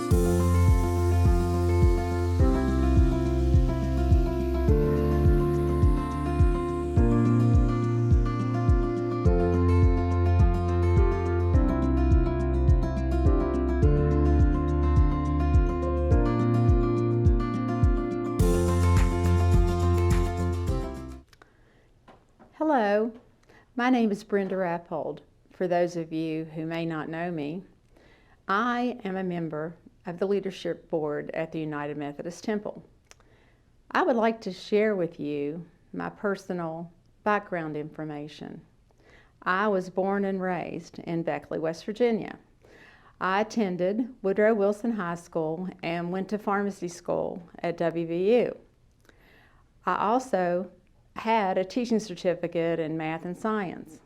Hello, my name is Brenda Rappold. For those of you who may not know me, I am a member of the leadership board at the United Methodist Temple. I would like to share with you my personal background information. I was born and raised in Beckley, West Virginia. I attended Woodrow Wilson High School and went to pharmacy school at WVU. I also had a teaching certificate in math and science.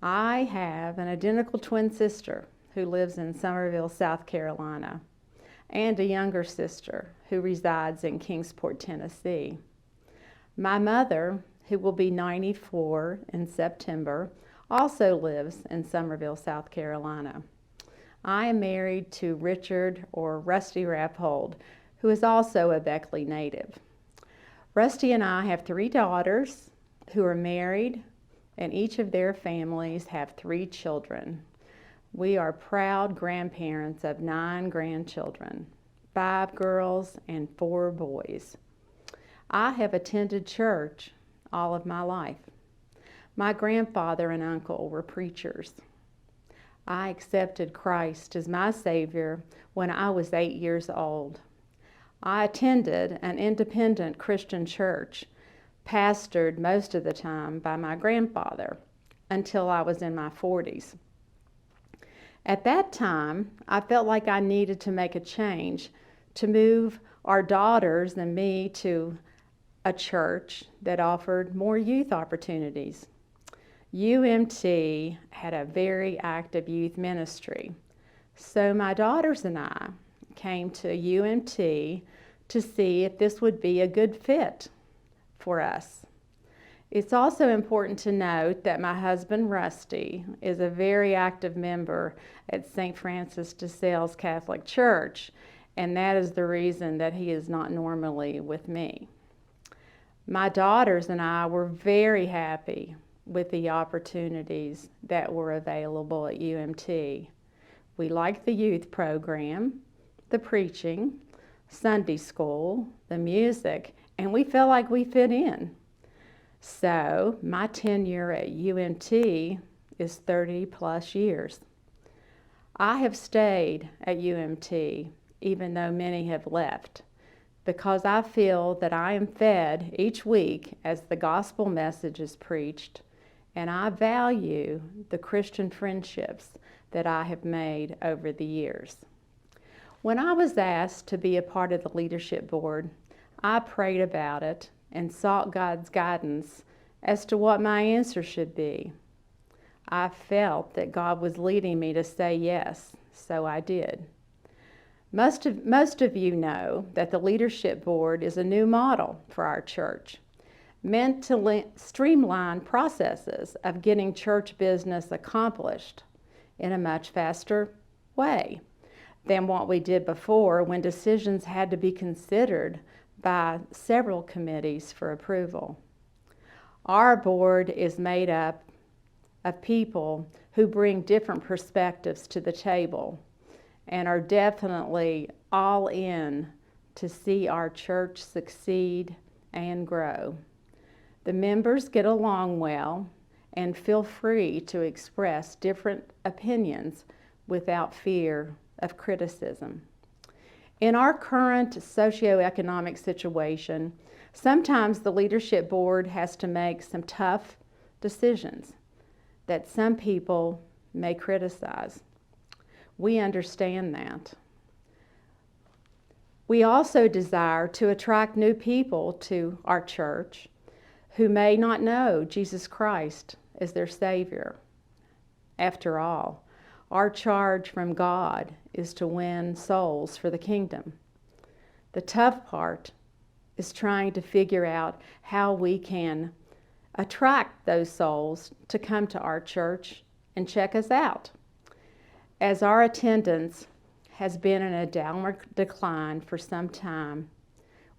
I have an identical twin sister who lives in Summerville, South Carolina, and a younger sister who resides in Kingsport, Tennessee. My mother, who will be 94 in September, also lives in Summerville, South Carolina. I am married to Richard, or Rusty Rappold, who is also a Beckley native. Rusty and I have 3 daughters who are married, and each of their families have 3 children. We are proud grandparents of 9 grandchildren, 5 girls and 4 boys. I have attended church all of my life. My grandfather and uncle were preachers. I accepted Christ as my Savior when I was 8 years old. I attended an independent Christian church, pastored most of the time by my grandfather, until I was in my 40s. At that time, I felt like I needed to make a change to move our daughters and me to a church that offered more youth opportunities. UMT had a very active youth ministry, so my daughters and I came to UMT to see if this would be a good fit for us. It's also important to note that my husband Rusty is a very active member at St. Francis de Sales Catholic Church, and that is the reason that he is not normally with me. My daughters and I were very happy with the opportunities that were available at UMT. We liked the youth program, the preaching, Sunday school, the music, and we felt like we fit in. So my tenure at UMT is 30 plus years. I have stayed at UMT even though many have left, because I feel that I am fed each week as the gospel message is preached, and I value the Christian friendships that I have made over the years. When I was asked to be a part of the leadership board, I prayed about it and sought God's guidance as to what my answer should be. I felt that God was leading me to say yes, so I did. Most of you know that the leadership board is a new model for our church, meant to streamline processes of getting church business accomplished in a much faster way than what we did before, when decisions had to be considered by several committees for approval. Our board is made up of people who bring different perspectives to the table and are definitely all in to see our church succeed and grow. The members get along well and feel free to express different opinions without fear of criticism. In our current socioeconomic situation, sometimes the leadership board has to make some tough decisions that some people may criticize. We understand that. We also desire to attract new people to our church who may not know Jesus Christ as their Savior. After all, our charge from God is to win souls for the kingdom. The tough part is trying to figure out how we can attract those souls to come to our church and check us out. As our attendance has been in a downward decline for some time,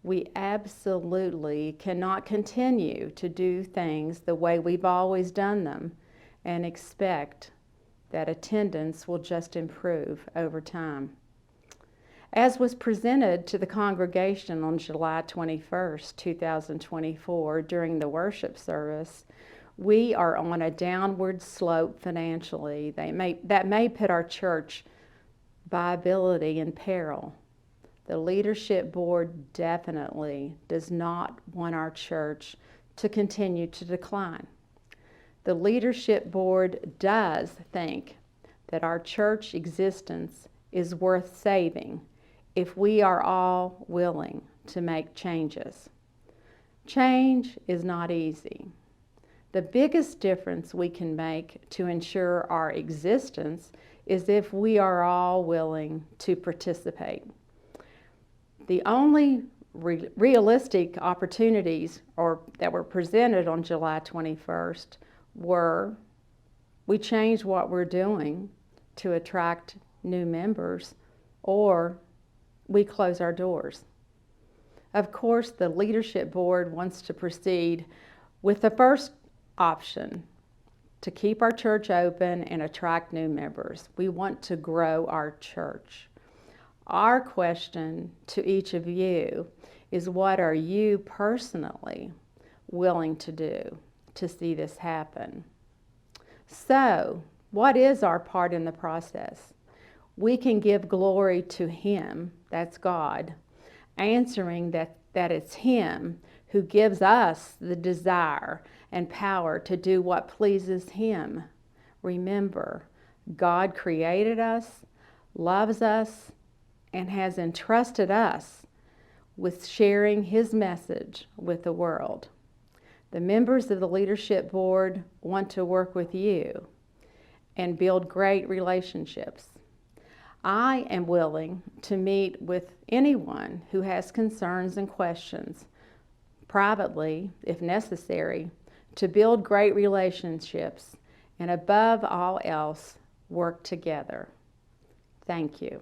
we absolutely cannot continue to do things the way we've always done them and expect that attendance will just improve over time. As was presented to the congregation on July 21st, 2024, during the worship service, we are on a downward slope financially that may put our church viability in peril. The leadership board definitely does not want our church to continue to decline. The leadership board does think that our church existence is worth saving if we are all willing to make changes. Change is not easy. The biggest difference we can make to ensure our existence is if we are all willing to participate. The only realistic opportunities that were presented on July 21st were we change what we're doing to attract new members, or we close our doors. Of course, the leadership board wants to proceed with the first option, to keep our church open and attract new members. We want to grow our church. Our question to each of you is, what are you personally willing to do to see this happen? So, what is our part in the process? We can give glory to Him, that's God, answering that it's Him who gives us the desire and power to do what pleases Him. Remember, God created us, loves us, and has entrusted us with sharing His message with the world. The members of the leadership board want to work with you and build great relationships. I am willing to meet with anyone who has concerns and questions, privately, if necessary, to build great relationships and above all else, work together. Thank you.